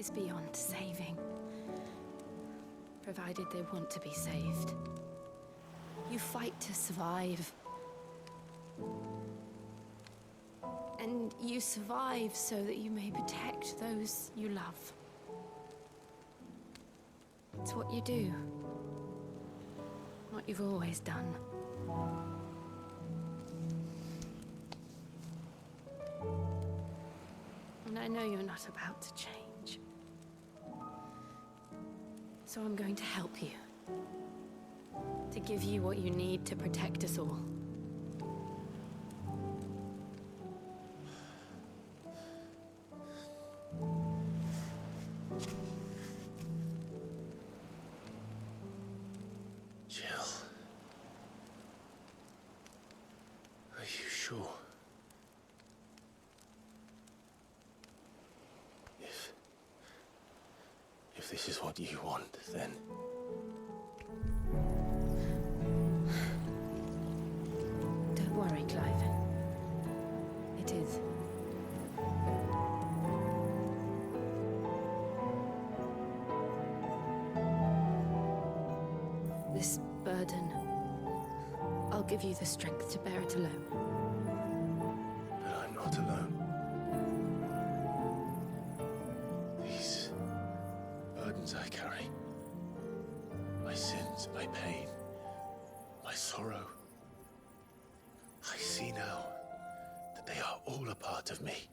is beyond saving. Provided they want to be saved. You fight to survive. And you survive so that you may protect those you love. It's what you do. What you've always done. And I know you're not about to change. So I'm going to help you. To give you what you need to protect us all. Jill. Are you sure? If this is what you want, then... Don't worry, Clive. It is. This burden, I'll give you the strength to bear it alone. But I'm not alone. These burdens I carry, my sins, my pain, my sorrow, I see now that they are all a part of me.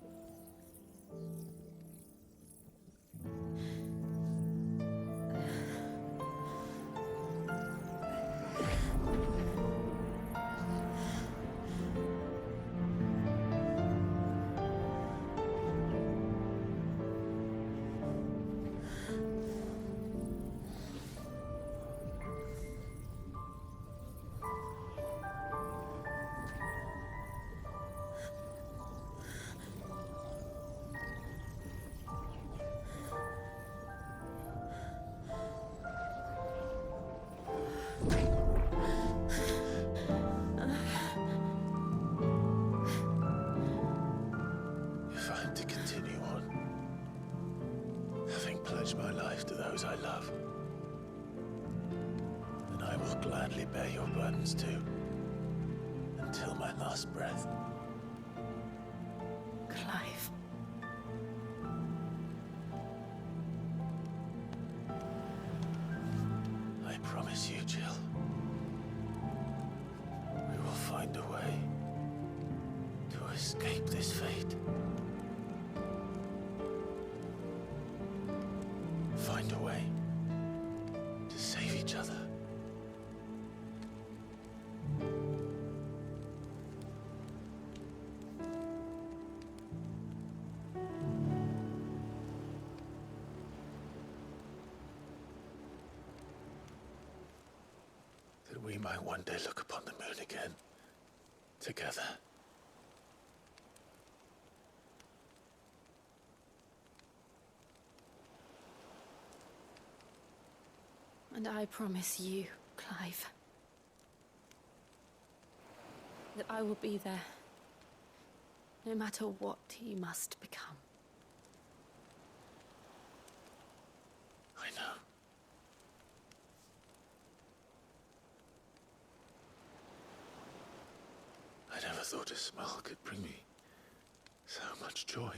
If I'm to continue on, having pledged my life to those I love, then I will gladly bear your burdens too, until my last breath. Clive. I promise you, Jill, we will find a way to escape this fate. Find a way to save each other. That we might one day look upon the moon again, together. And I promise you, Clive, that I will be there, no matter what you must become. I know. I never thought a smile could bring me so much joy.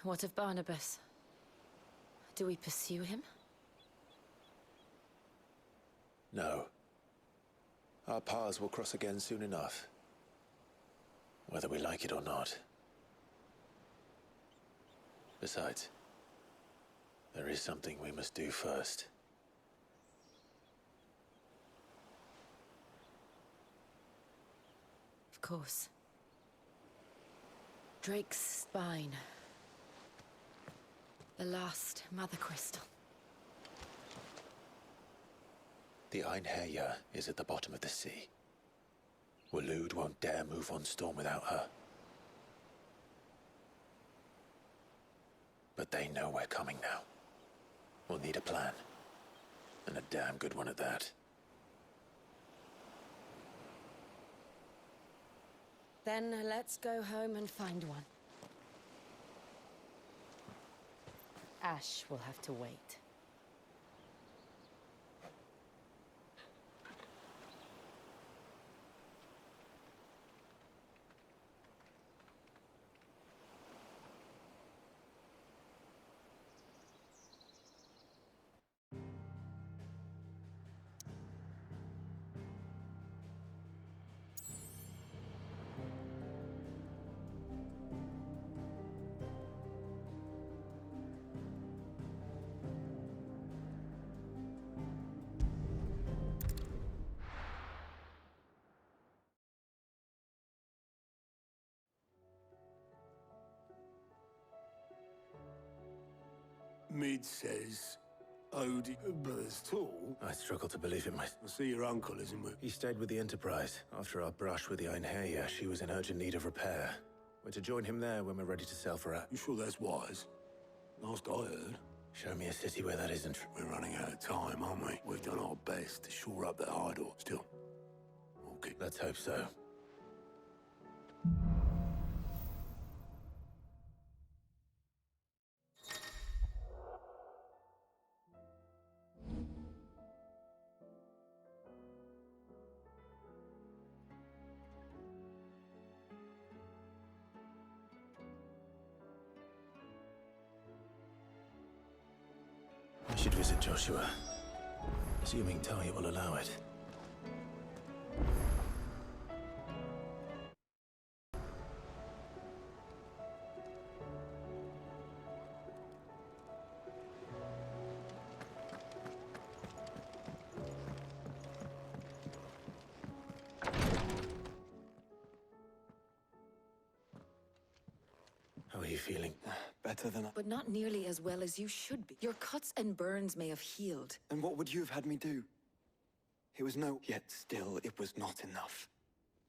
What of Barnabas? Do we pursue him? No. Our paths will cross again soon enough. Whether we like it or not. Besides, there is something we must do first. Of course. Drake's spine. The last Mother Crystal. The Einherjar is at the bottom of the sea. Waloed won't dare move on Storm without her. But they know we're coming now. We'll need a plan. And a damn good one at that. Then let's go home and find one. Ash will have to wait. Mid says, Odie, brother's tall. I struggle to believe it myself. I see your uncle isn't with. He stayed with the Enterprise. After our brush with the Einherjar, she was in urgent need of repair. We're to join him there when we're ready to sail for her. You sure that's wise? Last I heard. Show me a city where that isn't. We're running out of time, aren't we? We've done our best to shore up that hideout. Still. Okay. Let's hope so. I should visit Joshua, assuming Talia will allow it. How are you feeling? Better than I... But not nearly as well as you should be. Your cuts and burns may have healed. And what would you have had me do? It was no... Yet still, it was not enough.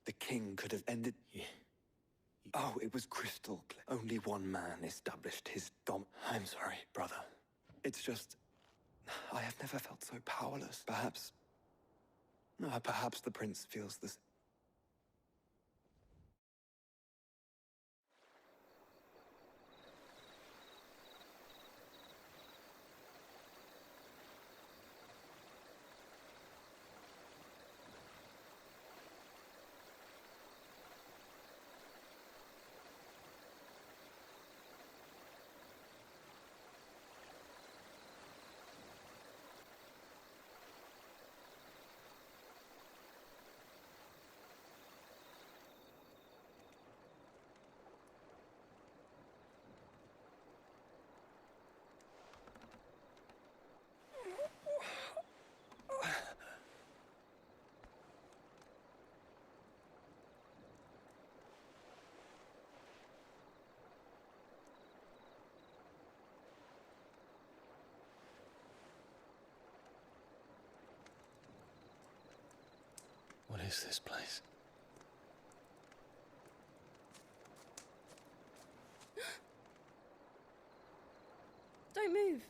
The king could have ended... Yeah. Oh, it was crystal clear. Only one man established his dom... I'm sorry, brother. It's just... I have never felt so powerless. Perhaps... No, perhaps the prince feels this... What is this place? Don't move.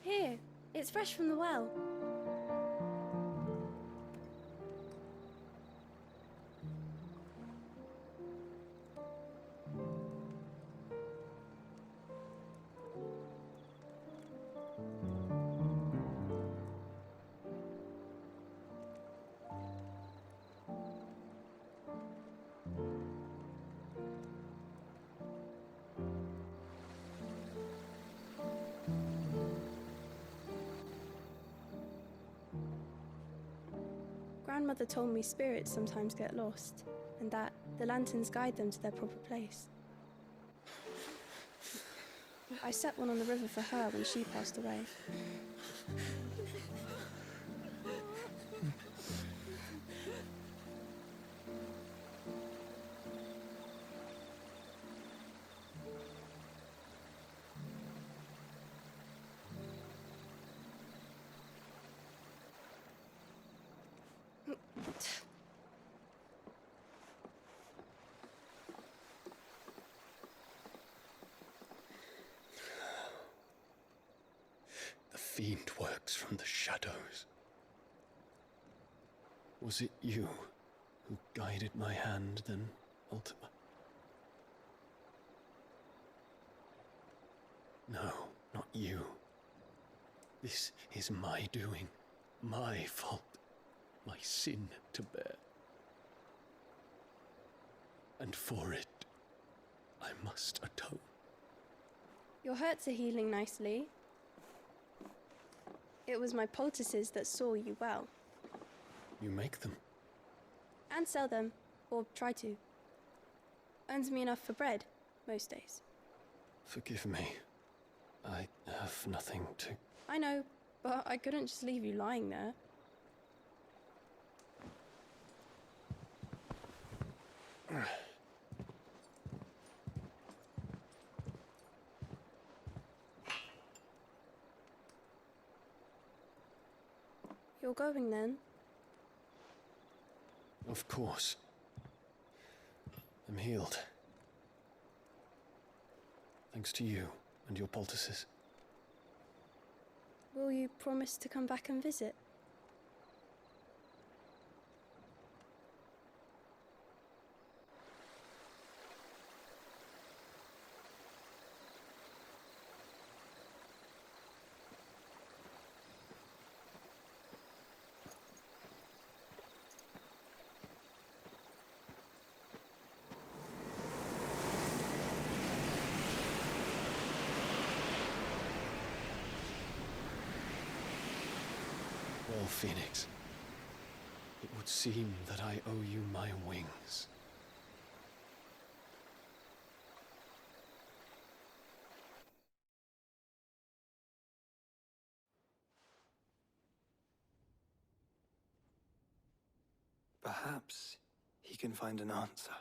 Here, it's fresh from the well. Grandmother told me spirits sometimes get lost, and that the lanterns guide them to their proper place. I set one on the river for her when she passed away. The fiend works from the shadows. Was it you who guided my hand, then ultimately? No, not you. This is my doing, my fault, my sin to bear. And for it, I must atone. Your hurts are healing nicely. It was my poultices that saw you well. You make them? And sell them, or try to. Earns me enough for bread, most days. Forgive me. I have nothing to... I know, but I couldn't just leave you lying there. You're going then? Of course. I'm healed. Thanks to you and your poultices. Will you promise to come back and visit? Well, Phoenix, it would seem that I owe you my wings. Perhaps he can find an answer.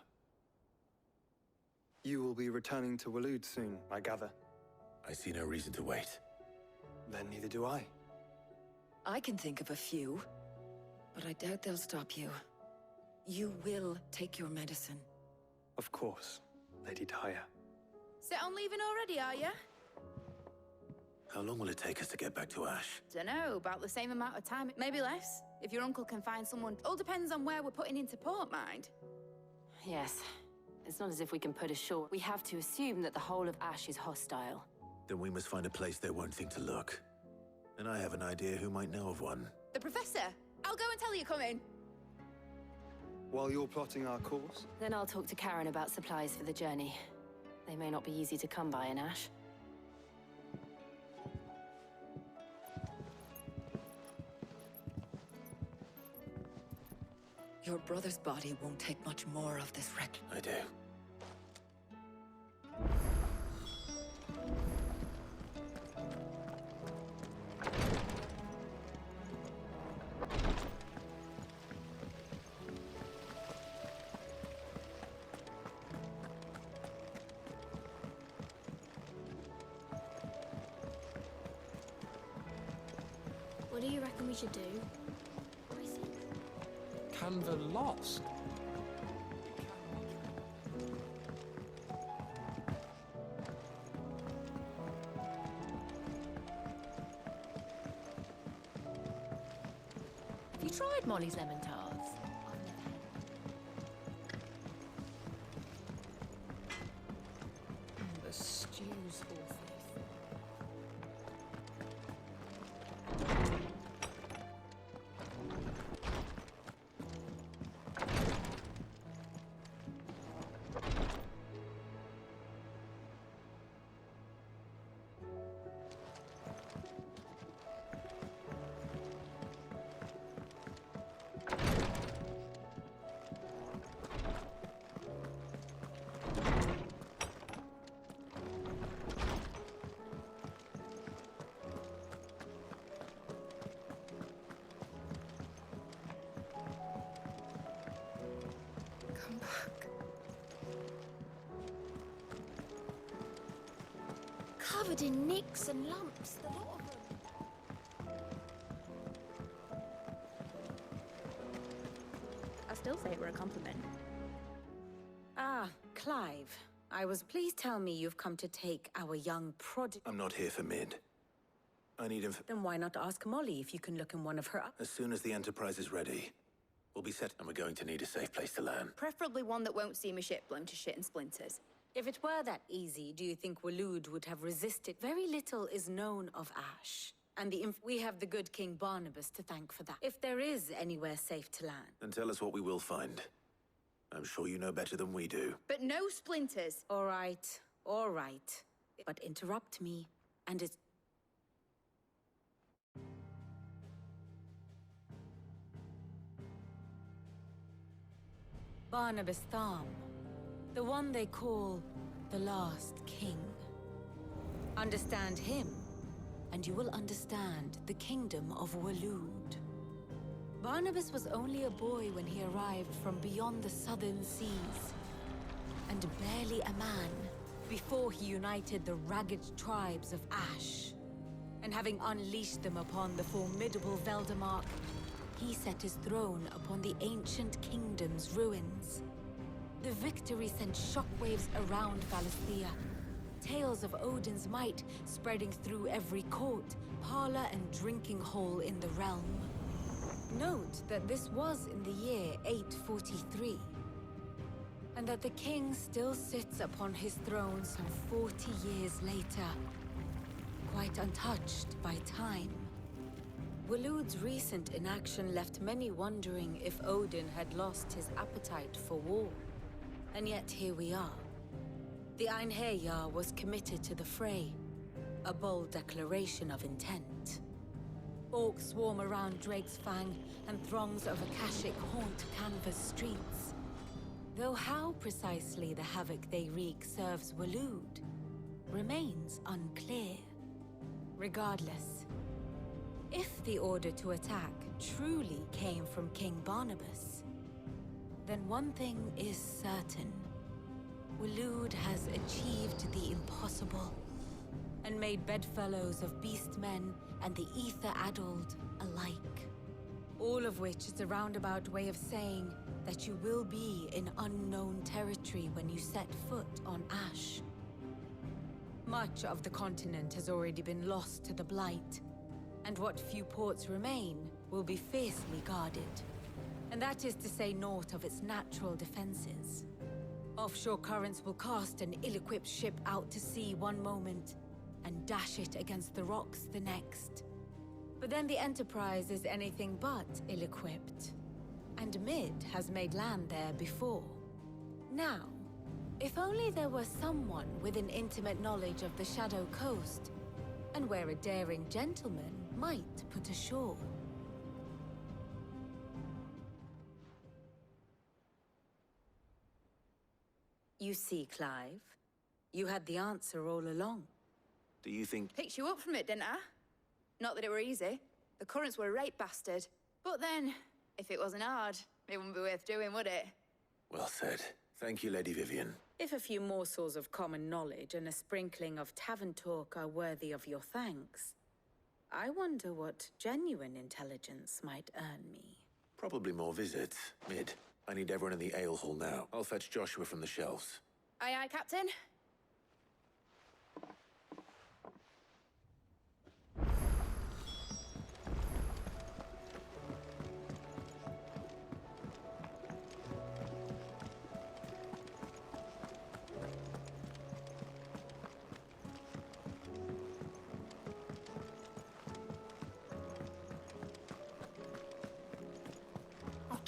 You will be returning to Waloed soon, I gather. I see no reason to wait. Then neither do I. I can think of a few, but I doubt they'll stop you. You will take your medicine. Of course, Lady Daya. Set on leaving already, are you? How long will it take us to get back to Ash? Dunno, about the same amount of time, maybe less. If your uncle can find someone. All depends on where we're putting into port, mind. Yes. It's not as if we can put ashore. We have to assume that the whole of Ash is hostile. Then we must find a place they won't think to look. And I have an idea who might know of one. The professor! I'll go and tell you come in. While you're plotting our course, Then I'll talk to Karen about supplies for the journey. They may not be easy to come by in Ash. Your brother's body won't take much more of this wreck. I do. What do you reckon we should do? Can the lost? you tried Molly's lemon tarts? I've never had the stew's awful. Come back. Covered in nicks and lumps, the lot of them. I still say it were a compliment. Ah, Clive. I was pleased tell me you've come to take our young prodigy. I'm not here for Mid. I need him. Then why not ask Molly if you can look in one of her up? As soon as the Enterprise is ready, we'll be set, and we're going to need a safe place to land. Preferably one that won't see my ship blown to shit and splinters. If it were that easy, do you think Waloed would have resisted? Very little is known of Ash. And we have the good King Barnabas to thank for that. If there is anywhere safe to land. Then tell us what we will find. I'm sure you know better than we do. But no splinters. All right. But interrupt me, and it's... Barnabas Tham. The one they call the Last King. Understand him, and you will understand the kingdom of Waloed. Barnabas was only a boy when he arrived from beyond the southern seas, and barely a man before he united the ragged tribes of Ash. And having unleashed them upon the formidable Veldamark, he set his throne upon the ancient kingdom's ruins. The victory sent shockwaves around Valisthea. Tales of Odin's might spreading through every court, parlor, and drinking hole in the realm. Note that this was in the year 843, and that the king still sits upon his throne some 40 years later, quite untouched by time. Waloed's recent inaction left many wondering if Odin had lost his appetite for war. And yet here we are. The Einherjar was committed to the fray, a bold declaration of intent. Orcs swarm around Drake's Fang, and throngs of Akashic haunt Canva's streets. Though how precisely the havoc they wreak serves Waloed remains unclear. Regardless, if the order to attack truly came from King Barnabas, then one thing is certain. Waloed has achieved the impossible, and made bedfellows of beastmen and the ether-addled alike. All of which is a roundabout way of saying that you will be in unknown territory when you set foot on Ash. Much of the continent has already been lost to the Blight, and what few ports remain will be fiercely guarded. And that is to say naught of its natural defenses. Offshore currents will cast an ill-equipped ship out to sea one moment, and dash it against the rocks the next. But then the Enterprise is anything but ill-equipped. And Mid has made land there before. Now, if only there were someone with an intimate knowledge of the Shadow Coast, and where a daring gentleman might put ashore. You see, Clive, you had the answer all along. Do you think... Picked you up from it, didn't I? Not that it were easy. The currents were a right bastard. But then, if it wasn't hard, it wouldn't be worth doing, would it? Well said. Thank you, Lady Vivian. If a few morsels of common knowledge and a sprinkling of tavern talk are worthy of your thanks, I wonder what genuine intelligence might earn me. Probably more visits. Mid, I need everyone in the ale hall now. I'll fetch Joshua from the shelves. Aye, aye, Captain.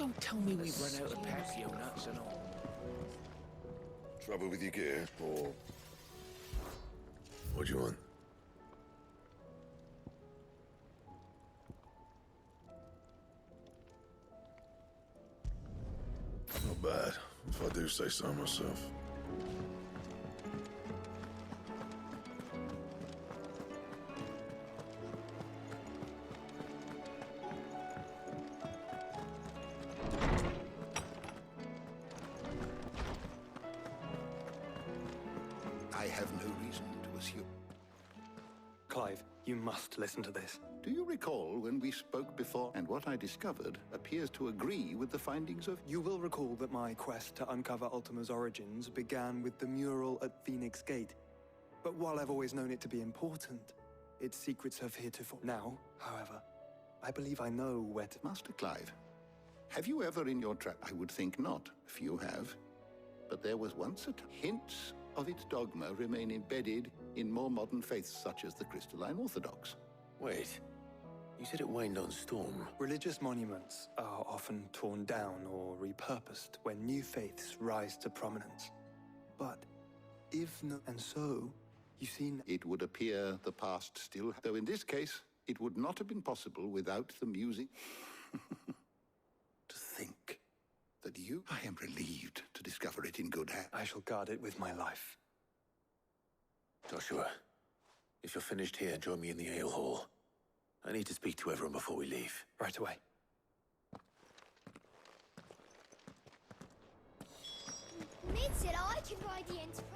Don't tell me we've run out of patio nuts and all. Trouble with your gear, or what do you want? Not bad, if I do say so myself. I have no reason to assume. Clive, you must listen to this. Do you recall when we spoke before, and what I discovered appears to agree with the findings of... You will recall that my quest to uncover Ultima's origins began with the mural at Phoenix Gate. But while I've always known it to be important, its secrets have heretofore. Now, however, I believe I know where to... Master Clive, have you ever in your trap? I would think not. Few have. But there was once a hints of its dogma remain embedded in more modern faiths such as the Crystalline Orthodox. Wait, you said it waned on Storm. Religious monuments are often torn down or repurposed when new faiths rise to prominence. But if no... And so, you've seen... It would appear the past still... Though in this case, it would not have been possible without the music. To think that you... I am relieved to discover it in good hands. I shall guard it with my life. Joshua, if you're finished here, join me in the ale hall. I need to speak to everyone before we leave. Right away. Ned said I can ride the Enterprise.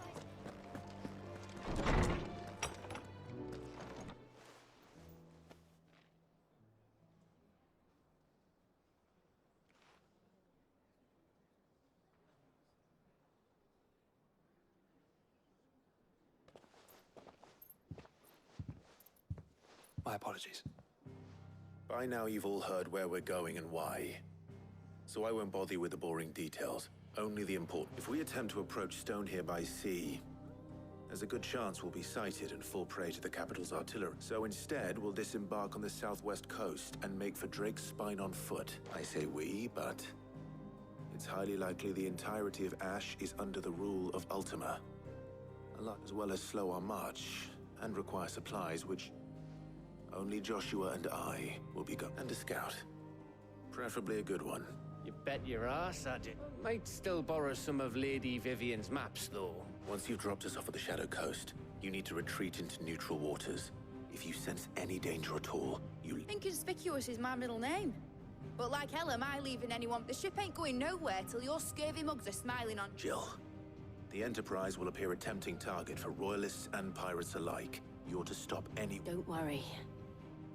My apologies. By now you've all heard where we're going and why. So I won't bother you with the boring details, only the important. If we attempt to approach Stone here by sea, there's a good chance we'll be sighted and fall prey to the capital's artillery. So instead, we'll disembark on the southwest coast and make for Drake's Spine on foot. I say we, but it's highly likely the entirety of Ash is under the rule of Ultima. A lot as well as slow our march and require supplies, which only Joshua and I will be and a scout. Preferably a good one. You bet your ass at it. Might still borrow some of Lady Vivian's maps, though. Once you've dropped us off at the Shadow Coast, you need to retreat into neutral waters. If you sense any danger at all, Inconspicuous is my middle name. But like hell am I leaving anyone. The ship ain't going nowhere till your scurvy mugs are smiling on. Jill, the Enterprise will appear a tempting target for royalists and pirates alike. You're to stop any... Don't worry.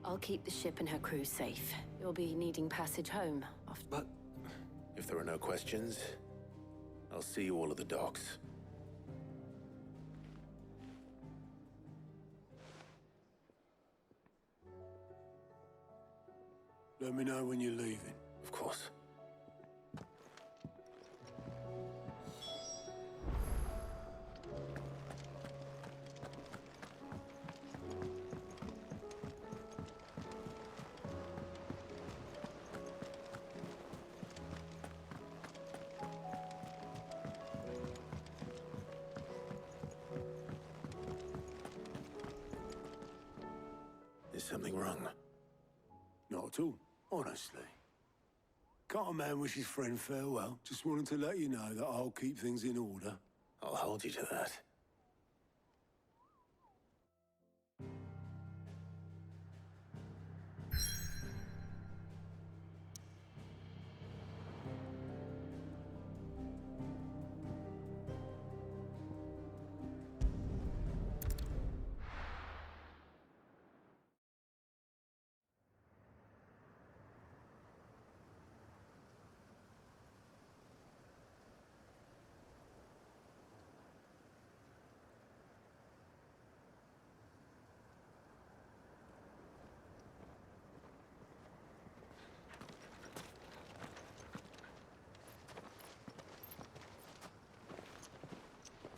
I'll keep the ship and her crew safe. You'll be needing passage home after... But... If there are no questions, I'll see you all at the docks. Let me know when you're leaving. Of course. Is something wrong? Not at all, honestly. Can't a man wish his friend farewell? Just wanted to let you know that I'll keep things in order. I'll hold you to that.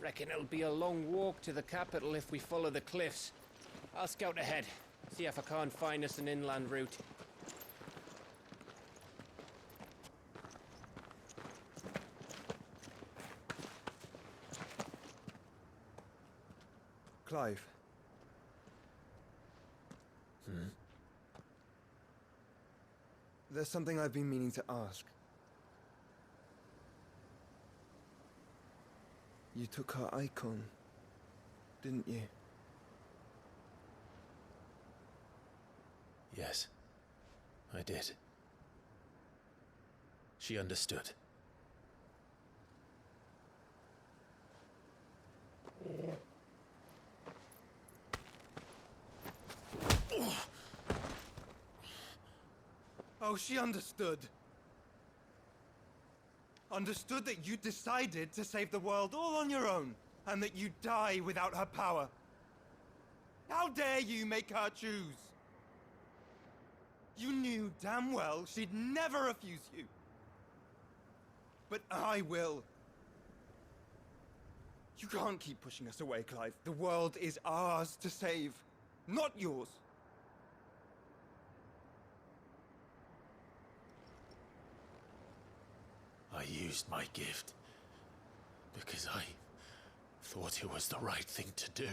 Reckon it'll be a long walk to the capital if we follow the cliffs. I'll scout ahead, see if I can't find us an inland route. Clive. There's something I've been meaning to ask. You took her icon, didn't you? Yes, I did. She understood. Oh, she understood. Understood that you decided to save the world all on your own, and that you'd die without her power. How dare you make her choose? You knew damn well she'd never refuse you. But I will. You can't keep pushing us away, Clive. The world is ours to save, not yours. I used my gift because I thought it was the right thing to do.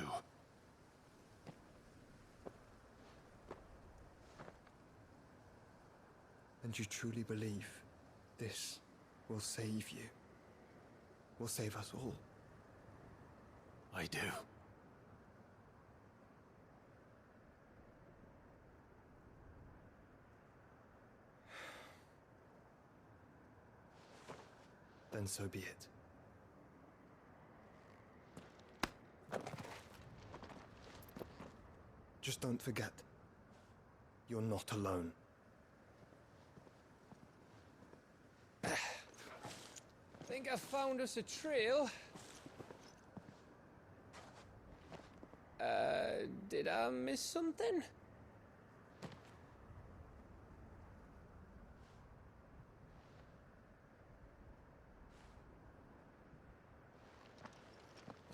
And you truly believe this will save you? Will save us all? I do. Then so be it. Just don't forget, you're not alone. Think I found us a trail. Did I miss something?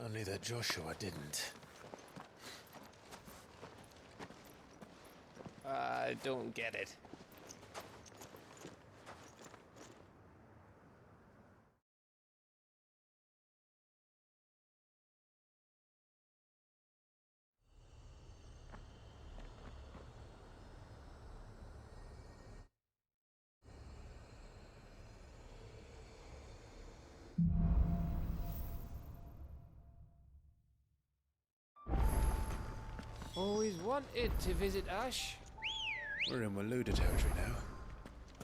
Only that Joshua didn't. I don't get it. Always wanted to visit Ash. We're in Waluda territory now.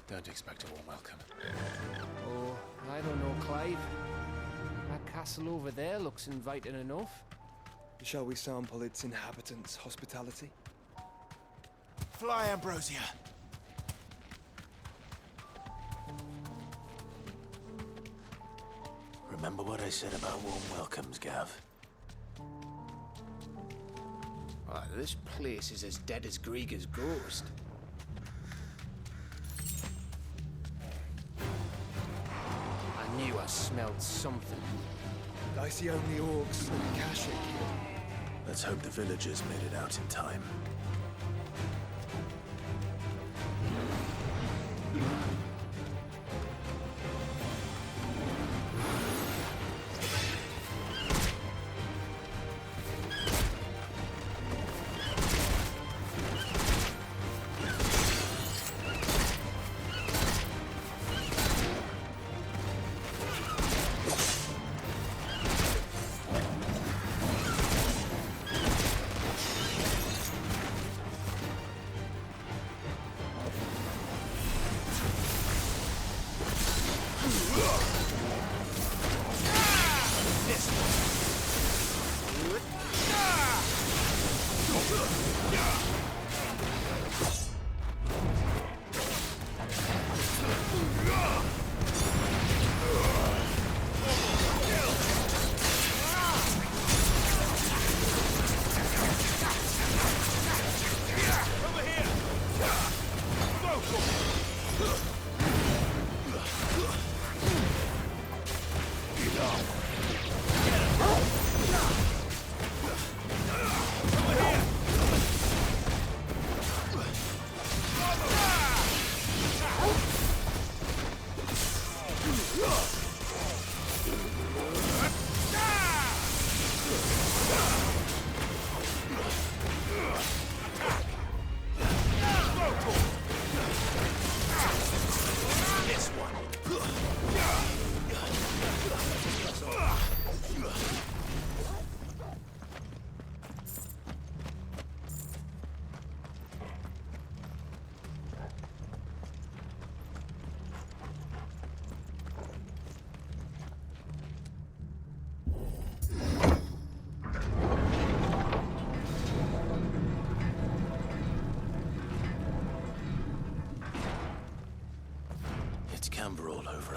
Don't expect a warm welcome. Oh, I don't know, Clive. That castle over there looks inviting enough. Shall we sample its inhabitants' hospitality? Fly, Ambrosia! Remember what I said about warm welcomes, Gav? Oh, this place is as dead as Grieger's ghost. I knew I smelled something. I see only orcs and Kashik here. Let's hope the villagers made it out in time.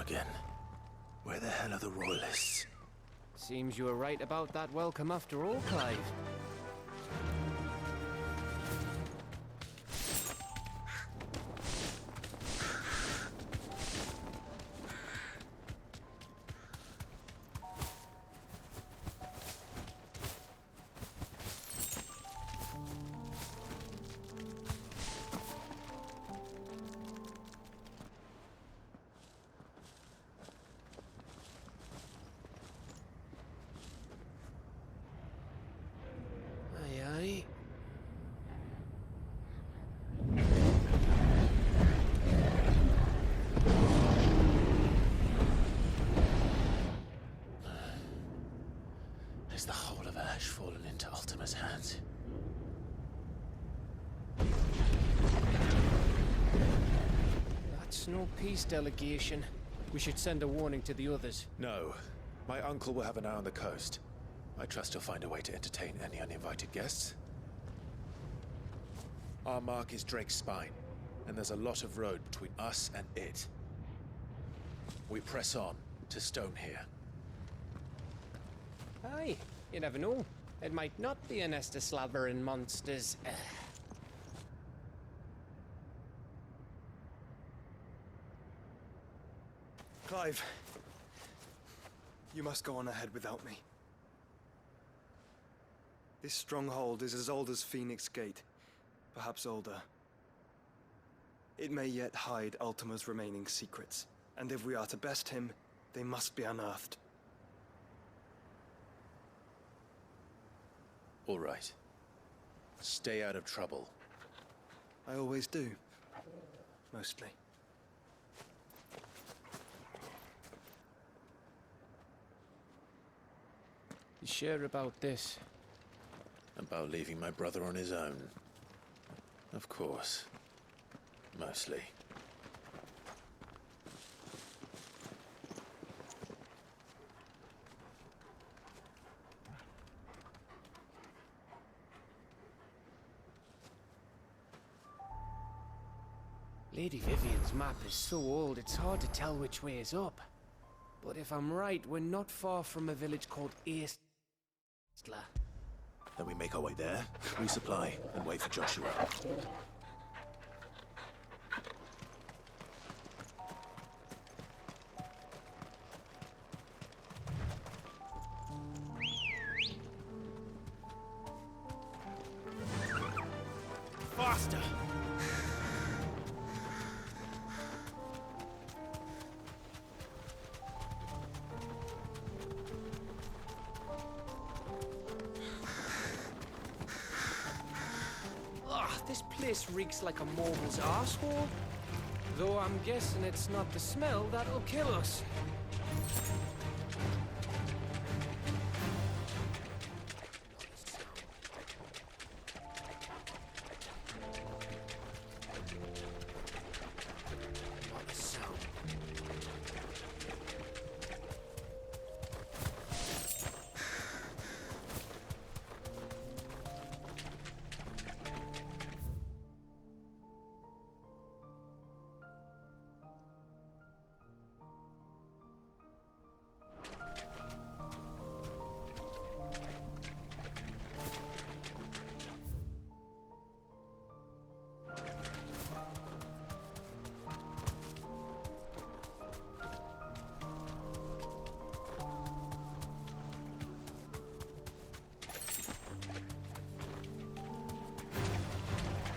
again. Where the hell are the royalists? Seems you were right about that welcome after all, Clive. Has the whole of Ash fallen into Ultima's hands? That's no peace delegation. We should send a warning to the others. No. My uncle will have an eye on the coast. I trust he'll find a way to entertain any uninvited guests. Our mark is Drake's Spine, and there's a lot of road between us and it. We press on to Stonehere. Aye, you never know. It might not be a nest of slathering monsters. Clive, you must go on ahead without me. This stronghold is as old as Phoenix Gate, perhaps older. It may yet hide Ultima's remaining secrets, and if we are to best him, they must be unearthed. All right. Stay out of trouble. I always do. Mostly. You sure about this? About leaving my brother on his own. Of course. Mostly. Lady Vivian's map is so old, it's hard to tell which way is up. But if I'm right, we're not far from a village called Eistla. Then we make our way there, resupply, and wait for Joshua. Faster! This place reeks like a moguls arsehole. Though I'm guessing it's not the smell that'll kill us. What a sound.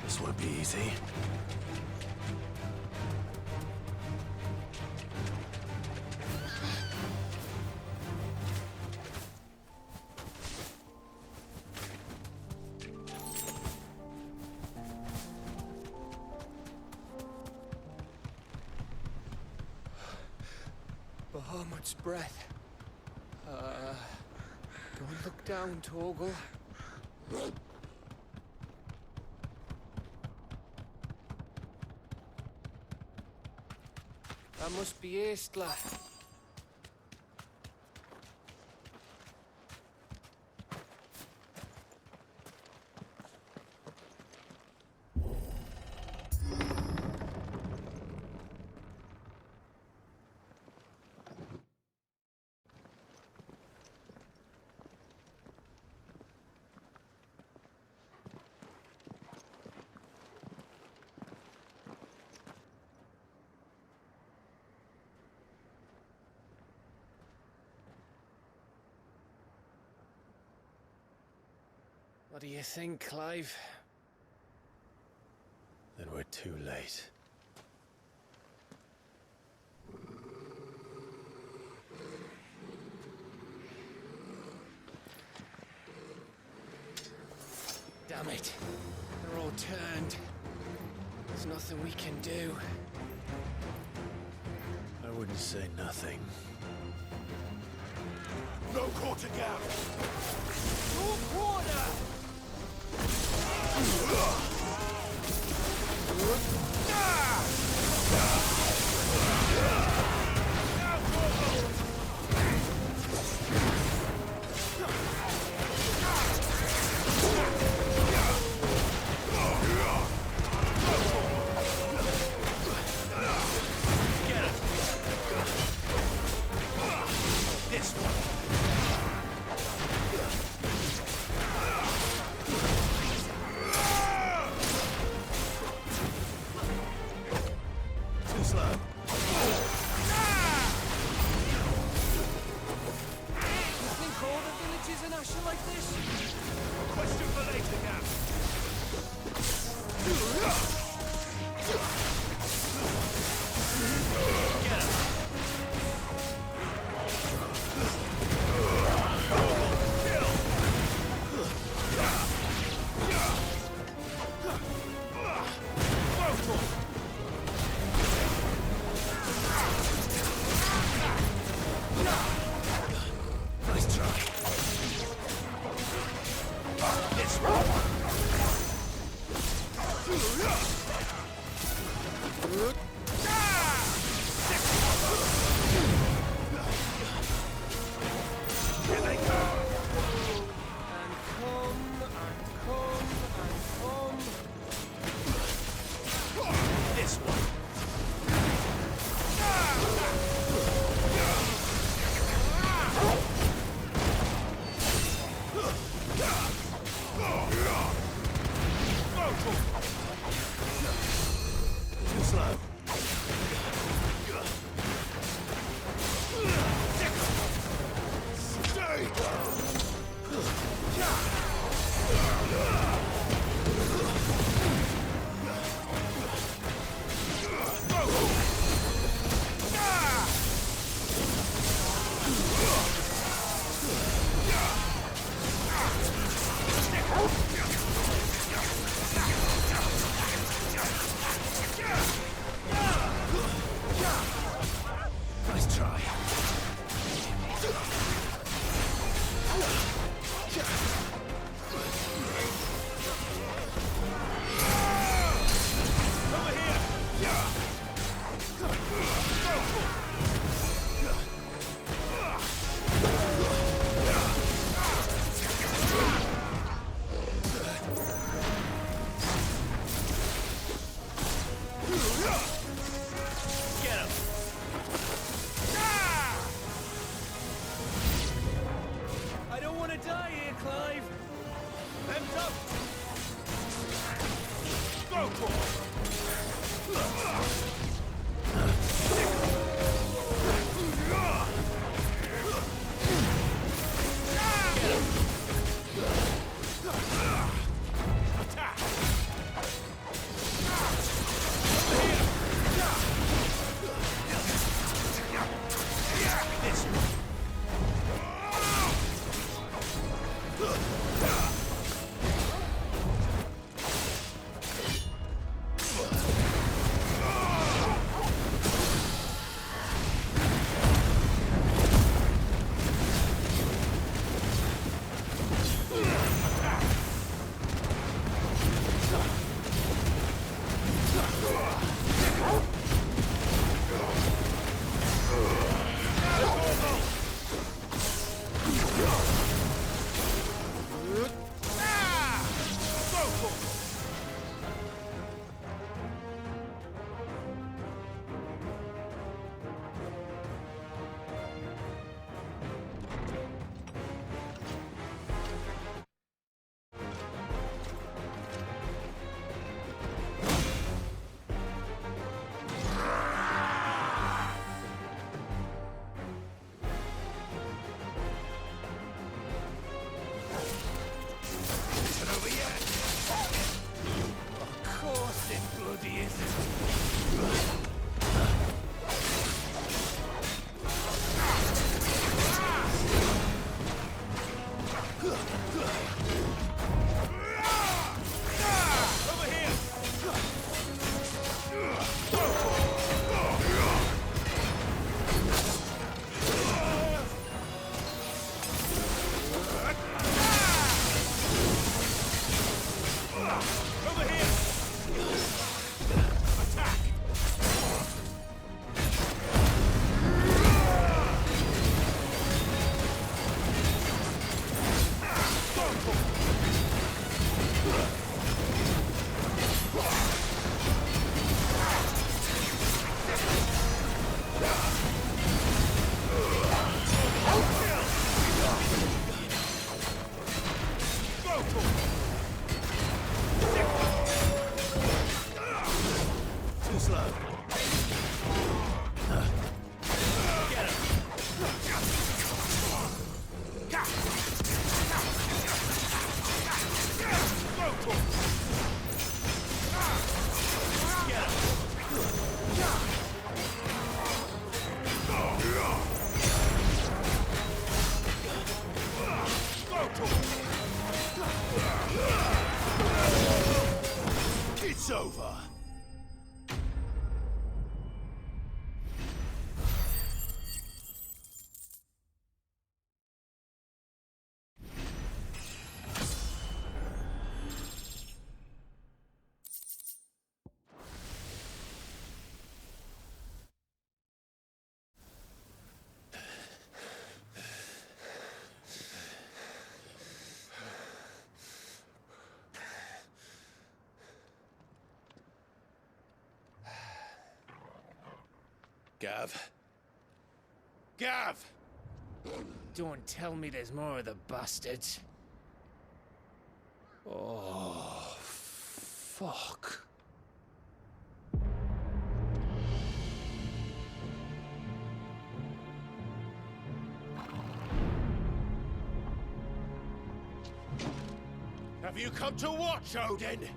This won't be easy. Bahamut's breath. Don't look down, Torgal. That must be Eistla. What do you think, Clive? Then we're too late. Damn it. They're all turned. There's nothing we can do. I wouldn't say nothing. No quarter gap! No quarter! Too slow. Get him. It's over. Gav. Gav! Don't tell me there's more of the bastards. Oh, fuck. Have you come to watch, Odin?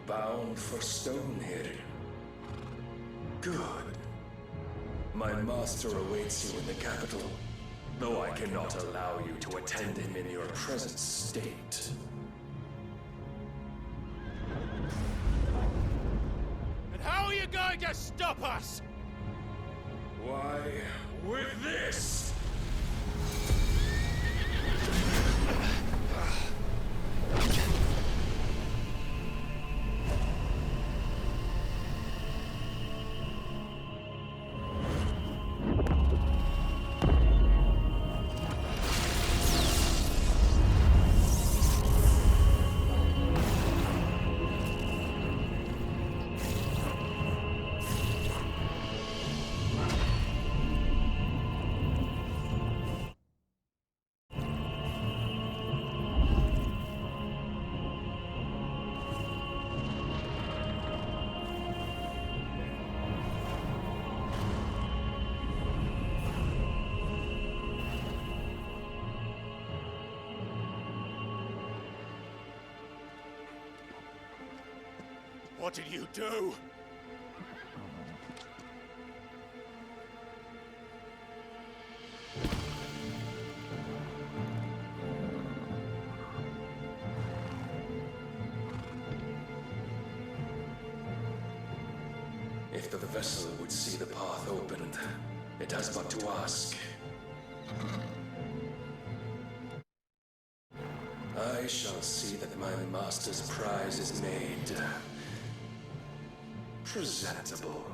Bound for Stonehill. Good. My master awaits you in the capital, though I cannot allow you to attend him in your present state. And how are you going to stop us? Why, with this! What did you do? If the vessel would see the path opened, it has but to ask. I shall see that my master's prize is made presentable.